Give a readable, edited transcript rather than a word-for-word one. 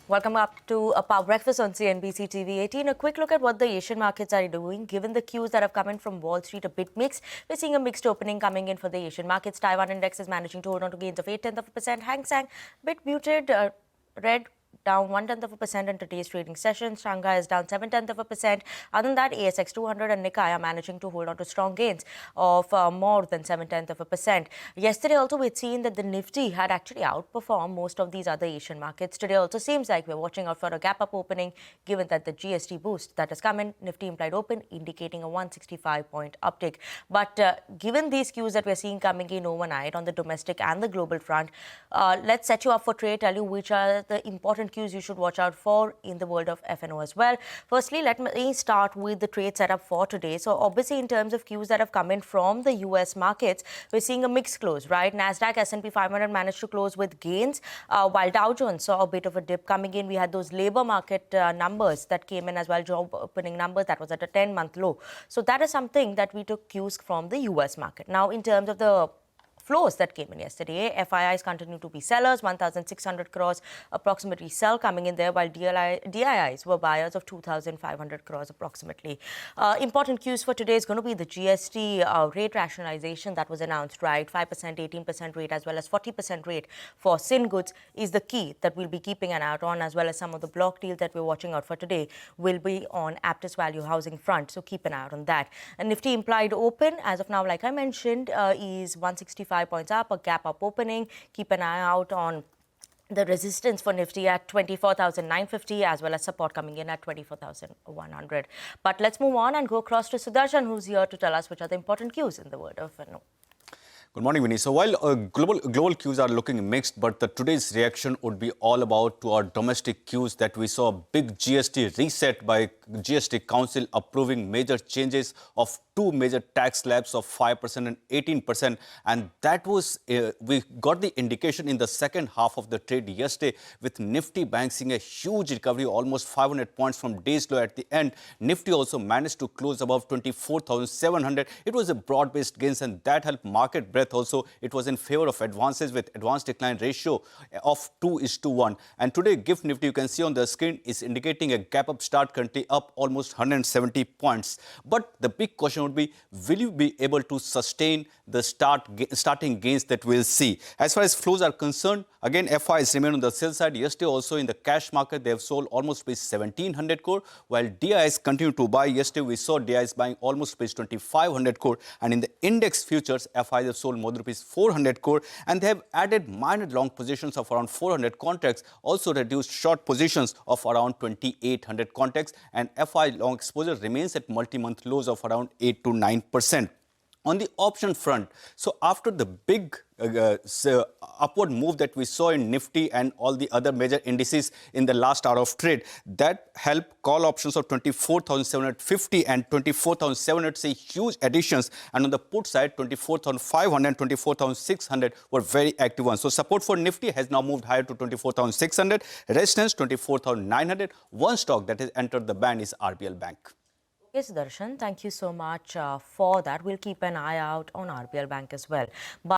Welcome up to a Power Breakfast on CNBC TV18. A quick look at what the Asian markets are doing. Given the cues that have come in from Wall Street, a bit mixed. We're seeing a mixed opening coming in for the Asian markets. Taiwan index is managing to hold on to gains of 0.8%. Hang Seng, bit muted, red down 0.1% in today's trading session. Shanghai is down 0.7%. Other than that, ASX 200 and Nikkei are managing to hold on to strong gains of more than 0.7%. Yesterday also we'd seen that the Nifty had actually outperformed most of these other Asian markets. Today also seems like we're watching out for a gap up opening given that the GST boost that has come in, Nifty implied open indicating a 165 point uptick. But given these cues that we're seeing coming in overnight on the domestic and the global front, let's set you up for trade, tell you which are the important cues you should watch out for in the world of F&O as well. Firstly, let me start with the trade setup for today. So obviously in terms of cues that have come in from the US markets, we're seeing a mixed close, right? Nasdaq, S&P 500 managed to close with gains, while Dow Jones saw a bit of a dip coming in. We had those labor market numbers that came in as well, job opening numbers that was at a 10-month low. So that is something that we took cues from the US market. Now, in terms of the flows that came in yesterday, FIIs continue to be sellers, 1,600 crores approximately sell coming in there, while DIIs were buyers of 2,500 crores approximately. Important cues for today is going to be the GST rate rationalization that was announced, right? 5%, 18% rate as well as 40% rate for sin goods is the key that we'll be keeping an eye out on, as well as some of the block deals that we're watching out for today will be on Aptus Value Housing front. So keep an eye out on that. And Nifty implied open as of now, like I mentioned, is 165 points up, a gap up opening. Keep an eye out on the resistance for Nifty at 24,950 as well as support coming in at 24,100. But let's move on and go across to Sudarshan, who's here to tell us which are the important cues in the world of F&O. Good morning, Vinny. So while global cues are looking mixed, but today's reaction would be all about to our domestic cues that we saw a big GST reset by GST Council approving major changes of two major tax slabs of 5% and 18%. And that was, we got the indication in the second half of the trade yesterday with Nifty Bank seeing a huge recovery, almost 500 points from day's low at the end. Nifty also managed to close above 24,700. It was a broad-based gains and that helped market breadth also. It was in favor of advances with advance decline ratio of 2:1. And today, Gift Nifty, you can see on the screen, is indicating a gap up start, currently up almost 170 points. But the big question would be, will you be able to sustain the starting gains that we'll see? As far as flows are concerned, again, FIs remain on the sell side. Yesterday also in the cash market, they have sold almost 1,700 crore, while DIs continue to buy. Yesterday, we saw DIs buying almost 2,500 crore. And in the index futures, FIs have sold more than 400 crore. And they have added minor long positions of around 400 contracts, also reduced short positions of around 2,800 contracts. And FI long exposure remains at multi-month lows of around 8 to 9%. On the option front, so after the big upward move that we saw in Nifty and all the other major indices in the last hour of trade, that helped call options of 24,750 and 24,700 see huge additions. And on the put side, 24,500 and 24,600 were very active ones. So support for Nifty has now moved higher to 24,600. Resistance 24,900. One stock that has entered the band is RBL Bank. Yes, Darshan, thank you so much for that. We'll keep an eye out on RBL Bank as well.